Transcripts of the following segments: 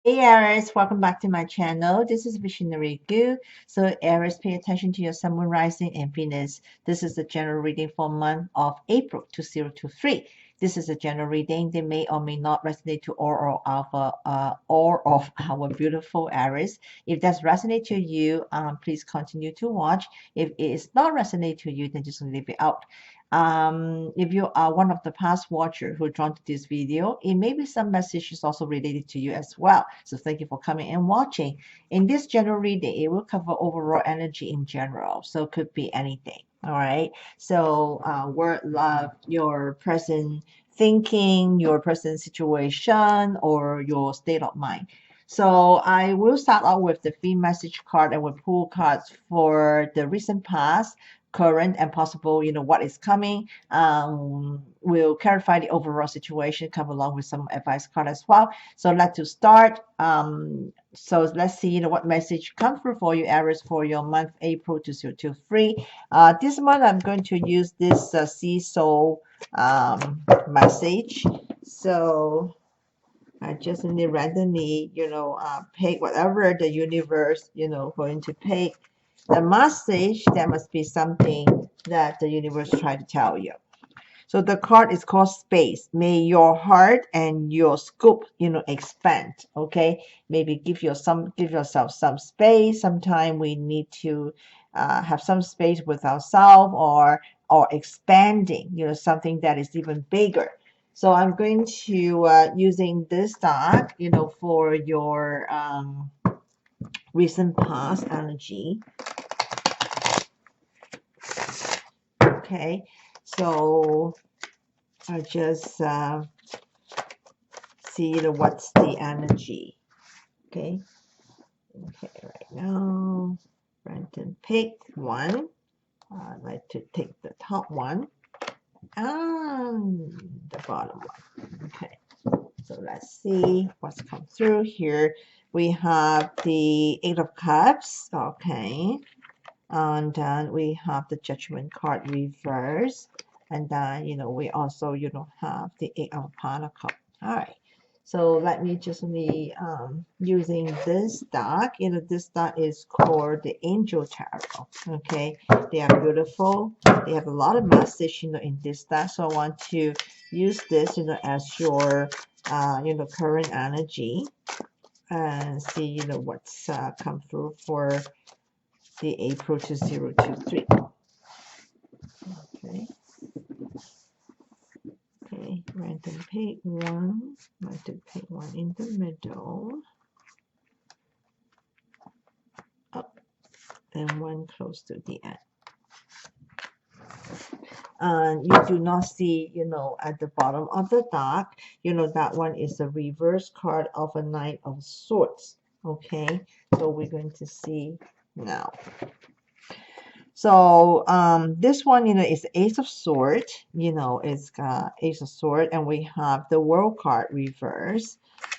Hey Aries, welcome back to my channel. This is Visionary Gu. So Aries, pay attention to your Sun, Moon, Rising, and Venus. This is the general reading for month of April 2023. This is a general reading. They may or may not resonate to all of our beautiful Aries. If that's resonate to you, please continue to watch. If it is not resonate to you, then just leave it out. If you are one of the past watchers who are drawn to this video, it may be some messages also related to you as well. So thank you for coming and watching. In this general reading, it will cover overall energy in general. So it could be anything. All right. So word, love, your present thinking, your present situation, or your state of mind. So I will start out with the free message card and will pull cards for the recent past, current, and possible, what is coming. We'll clarify the overall situation, come along with some advice card as well. So let's start. So let's see, what message come through for you, Aries, for your month April 2023. This month I'm going to use this Sea Soul message. So I just need randomly, pick whatever the universe, going to pick the message. That must be something that the universe try to tell you. So the card is called space. May your heart and your scope, expand. Okay, maybe give yourself some space. Sometimes we need to have some space with ourselves, or expanding, something that is even bigger. So I'm going to using this deck, for your recent past energy. Okay, so I just see what's the energy. Okay, right now, Brandon pick one. I'd like to take the top one and the bottom one. Okay, so let's see what's come through here. We have the Eight of Cups. Okay, and then we have the Judgment card reverse, and then we also have the Eight of Pentacles. All right, so let me just be using this deck. This deck is called the Angel Tarot. Okay, they are beautiful. They have a lot of message in this deck, so I want to use this as your current energy, and see what's come through for the April 2023. Okay. Okay, random pick one. Random pick one in the middle. Up. And one close to the end. And you do not see, at the bottom of the deck, that one is a reverse card of a Knight of Swords. Okay, so we're going to see now. So this one, is Ace of Sword. It's Ace of Sword, and we have the World card reverse,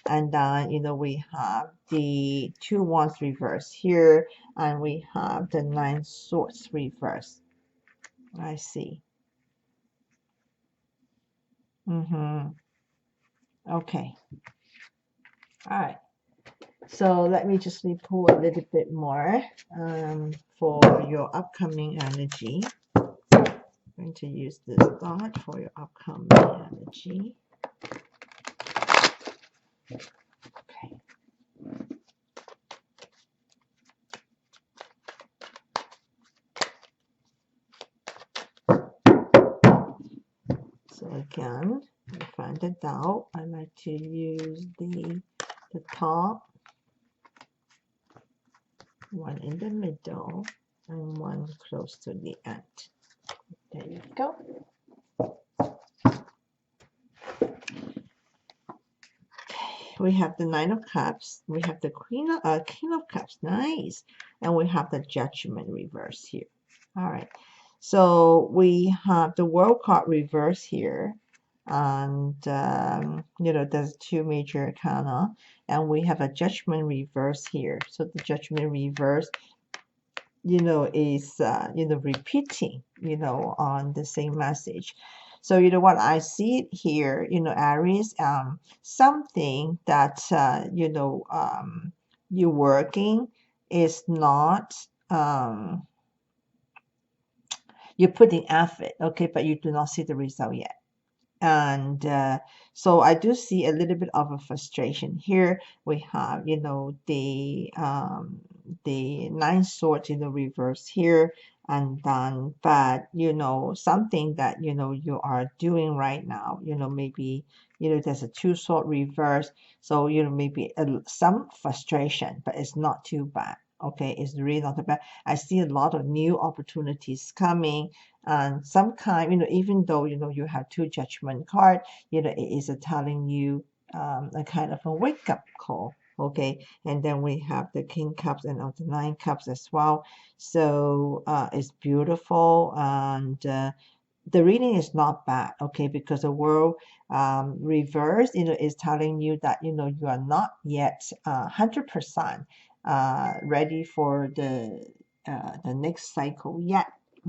and then we have the Two Wands reverse here, and we have the Nine Swords reverse. I see. Okay. All right. So let me just pull a little bit more for your upcoming energy. I'm going to use this card for your upcoming energy. Okay. So again, I find it out. I like to use the top, one in the middle, and one close to the end. There you go. We have the Nine of Cups. We have the King of Cups. Nice. And we have the Judgment reverse here. All right. So we have the World card reverse here. And, there's two major arcana. And we have a Judgment reverse here. So the Judgment reverse, is, repeating, on the same message. So you know what, I see it here, you know, Aries, something that you know, you're working is not, you're putting effort, okay, but you do not see the result yet. And so I do see a little bit of a frustration here. We have, you know, the nine swords in the reverse here, and then, but you know, something that you know you are doing right now, you know, maybe, you know, there's a two sword reverse, so you know, maybe some frustration, but it's not too bad. Okay, it's really not too bad. I see a lot of new opportunities coming, and some kind, you know, even though you know you have two judgment card, you know, it is telling you a kind of a wake up call. Okay, and then we have the king cups and the nine cups as well. So it's beautiful, and the reading is not bad, okay, because the world reverse, you know, is telling you that you know you are not yet 100% ready for the next cycle yet.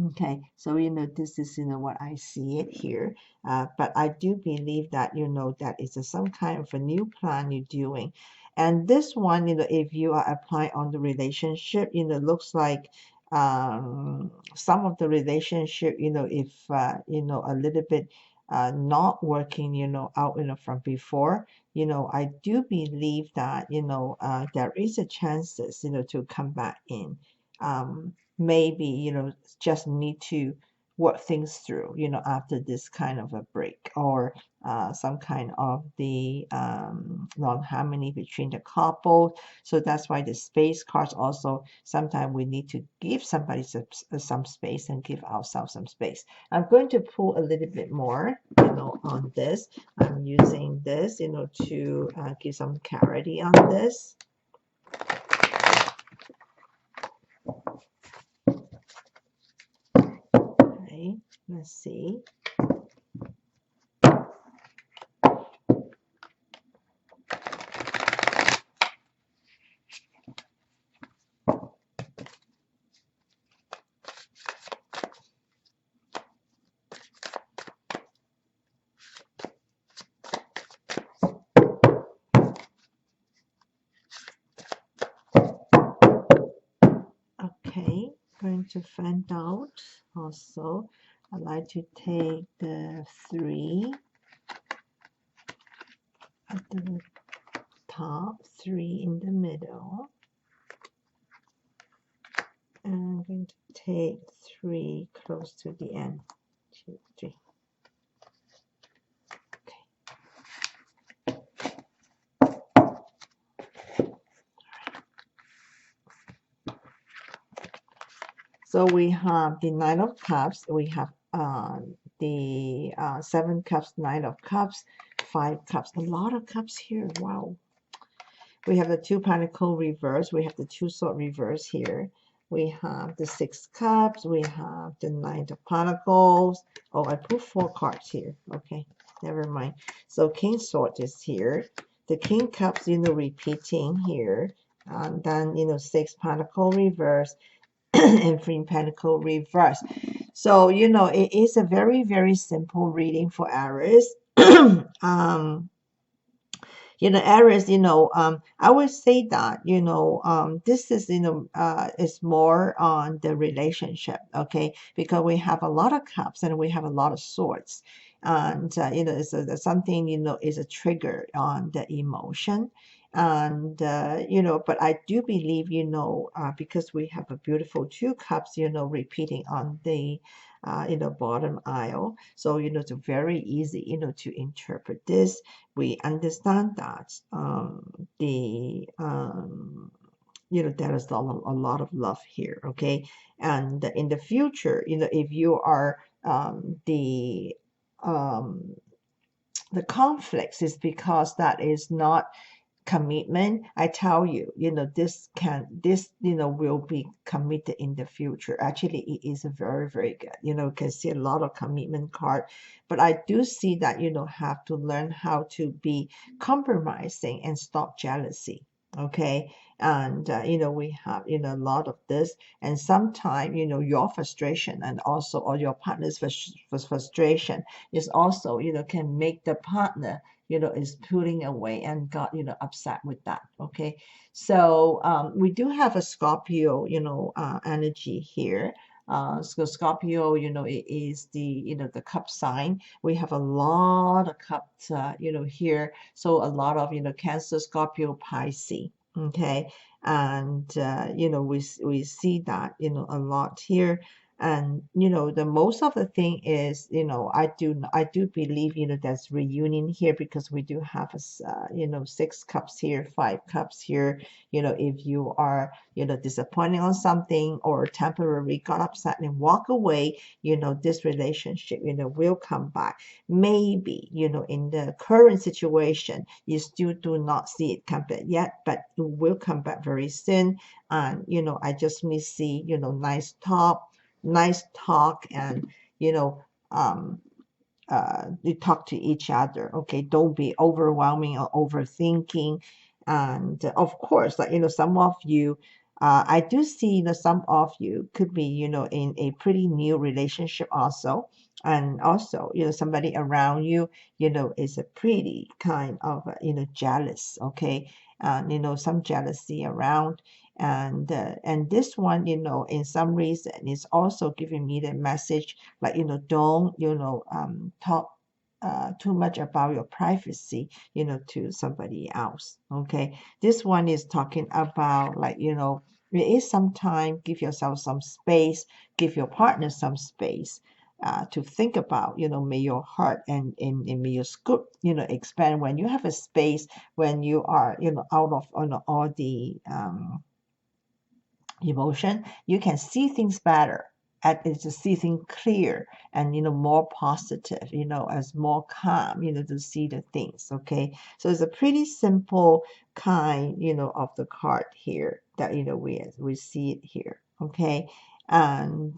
Okay, so you know, this is, you know, what I see it here, but I do believe that you know that it's some kind of a new plan you're doing. And this one, you know, if you are applying on the relationship, you know, looks like some of the relationship, you know, if you know, a little bit not working, you know, out, you know, from before, you know, I do believe that you know there is a chances, you know, to come back in. Maybe, you know, just need to work things through, you know, after this kind of a break, or some kind of the non-harmony between the couple. So that's why the space cards also, sometimes we need to give somebody some space and give ourselves some space. I'm going to pull a little bit more, you know, on this. I'm using this, you know, to give some clarity on this. Okay, let's see. Okay, going to find out also. I'd like to take the 3 at the top, 3 in the middle, and I'm going to take 3 close to the end. 2, 3. So we have the Nine of Cups, we have the 7 Cups, Nine of Cups, 5 Cups, a lot of cups here, wow. We have the 2 Pentacle reverse, we have the 2 Sword reverse here. We have the 6 Cups, we have the 9 of Pentacles. Oh, I put 4 cards here, okay, never mind. So King Sword is here. The King Cups, you know, repeating here. And then, you know, 6 Pentacle reverse. And Three Pentacle reverse. So, you know, it is a very, very simple reading for Aries. You know, Aries, you know, I would say that, you know, this is, you know, is more on the relationship, okay? Because we have a lot of cups and we have a lot of swords. And, you know, it's something, you know, is a trigger on the emotion. And, you know, but I do believe, you know, because we have a beautiful 2 cups, you know, repeating on the, in the bottom aisle. So, you know, it's very easy, you know, to interpret this. We understand that you know, there is a lot of love here, okay? And in the future, you know, if you are um, the conflicts is because that is not commitment. I tell you, you know, this, you know, will be committed in the future. Actually, it is a very, very good, you know, can see a lot of commitment card, but I do see that, you know, have to learn how to be compromising and stop jealousy. Okay. And we have a lot of this, and sometimes your frustration and also or your partner's frustration is also can make the partner is pulling away and got upset with that. Okay. So we do have a Scorpio energy here. So Scorpio, it is the the cup sign. We have a lot of cups here, so a lot of Cancer, Scorpio, Pisces. Okay. And we see that a lot here. And the most of the thing is I do believe there's reunion here, because we do have six cups here, five cups here. If you are disappointed on something or temporarily got upset and walk away, this relationship will come back. Maybe in the current situation you still do not see it come back yet, but it will come back very soon. And I just may see nice talk, and you know um you talk to each other. Okay, don't be overwhelming or overthinking. And of course, like some of you, I do see some of you could be in a pretty new relationship also. And also somebody around you is a pretty kind of jealous. Okay. And some jealousy around. And this one in some reason is also giving me the message, like don't talk too much about your privacy to somebody else. Okay, this one is talking about, like it is sometime give yourself some space, give your partner some space to think about. May your heart and may your scope expand when you have a space, when you are out of all the emotion. You can see things better, and it's just see things clear, and more positive, as more calm, to see the things. Okay, so it's a pretty simple kind of the card here that we see it here. Okay. And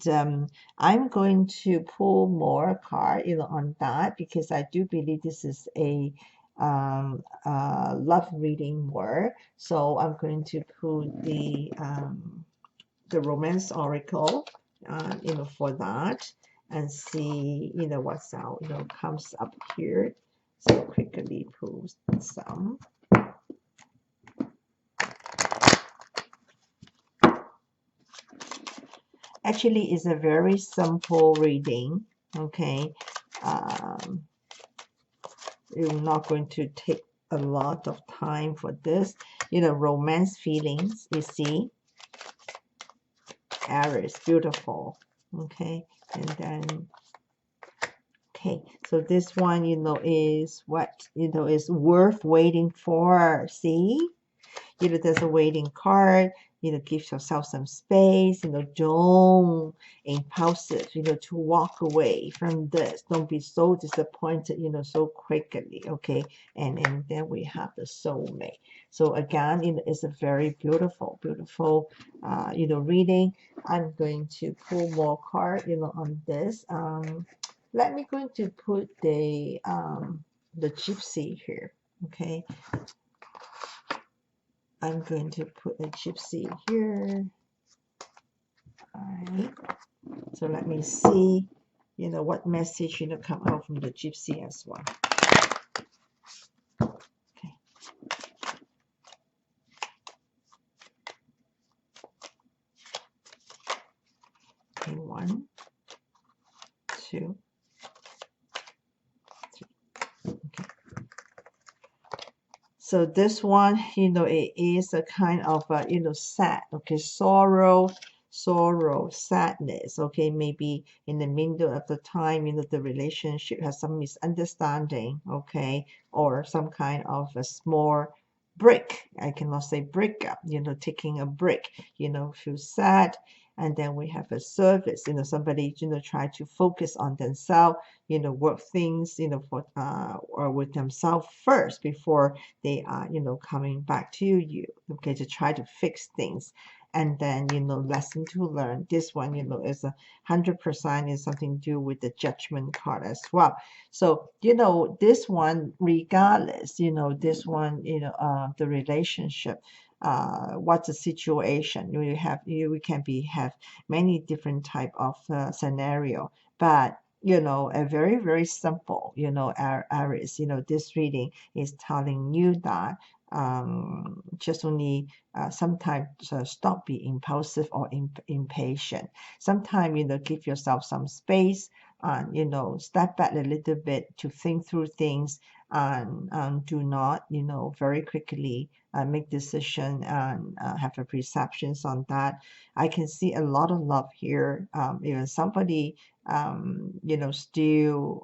I'm going to pull more card on that, because I do believe this is a love reading more. So I'm going to pull the romance oracle for that, and see what's out comes up here. So quickly pull some. Actually, it's a very simple reading. Okay. um, I'm not going to take a lot of time for this. Romance feelings, you see. Aries, beautiful. Okay. And then, okay, so this one is what is worth waiting for. See, there's a waiting card. Give yourself some space. Don't impulsive to walk away from this. Don't be so disappointed so quickly. Okay. And then we have the soulmate. So again, it's a very beautiful reading. I'm going to pull more card on this. Let me going to put the gypsy here. Okay, I'm going to put a gypsy here. All right, so let me see what message come out from the gypsy as well. Okay. Okay, 1, 2, 3. Okay. So this one, it is a kind of, sad. Okay, sorrow, sadness. Okay, maybe in the middle of the time, the relationship has some misunderstanding. Okay, or some kind of a small break. I cannot say breakup. Taking a break. Feel sad. And then we have a service. Somebody try to focus on themselves. Work things. For or with themselves first before they are coming back to you. Okay, to try to fix things. And then lesson to learn. This one is 100% is something to do with the judgment card as well. So this one, regardless this one the relationship what's the situation. We can have many different type of scenario, but a very, very simple, Aries, this reading is telling you that just only sometimes stop being impulsive or impatient. Sometimes, give yourself some space and, step back a little bit to think through things, and do not, very quickly make decision and have a perceptions on that. I can see a lot of love here. Even somebody, still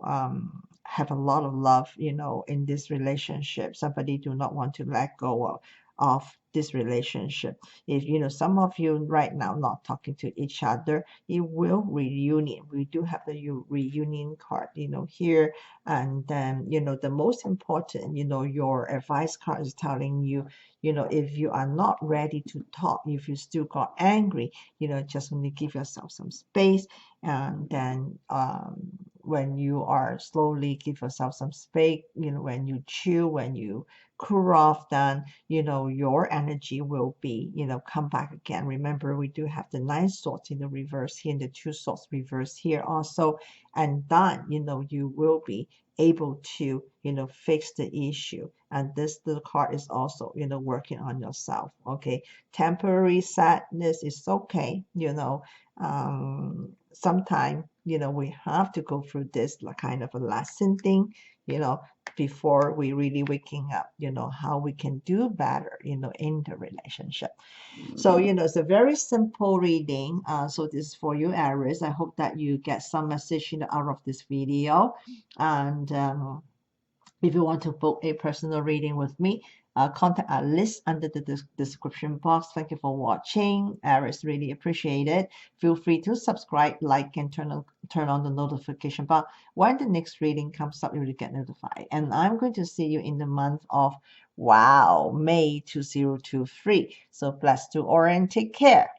have a lot of love, in this relationship. Somebody do not want to let go of this relationship. If some of you right now not talking to each other, it will reunion. We do have the reunion card, here. And then, the most important, your advice card is telling you, if you are not ready to talk, if you still got angry, just only give yourself some space. And then when you are slowly give yourself some space, when you chill, when you cool off, then your energy will be, come back again. Remember, we do have the 9 swords in the reverse here and the 2 swords reverse here also. And then you will be able to fix the issue. And the card is also working on yourself. Okay, temporary sadness is okay. Sometime we have to go through this kind of a lesson thing, before we really waking up, how we can do better, in the relationship. So, it's a very simple reading. So this is for you, Aries. I hope that you get some message, out of this video. And if you want to book a personal reading with me, contact our list under the description box. Thank you for watching. Aries, really appreciate it. Feel free to subscribe, like, and turn on the notification bell. When the next reading comes up, you will get notified. And I'm going to see you in the month of, wow, May 2023. So bless to all and take care.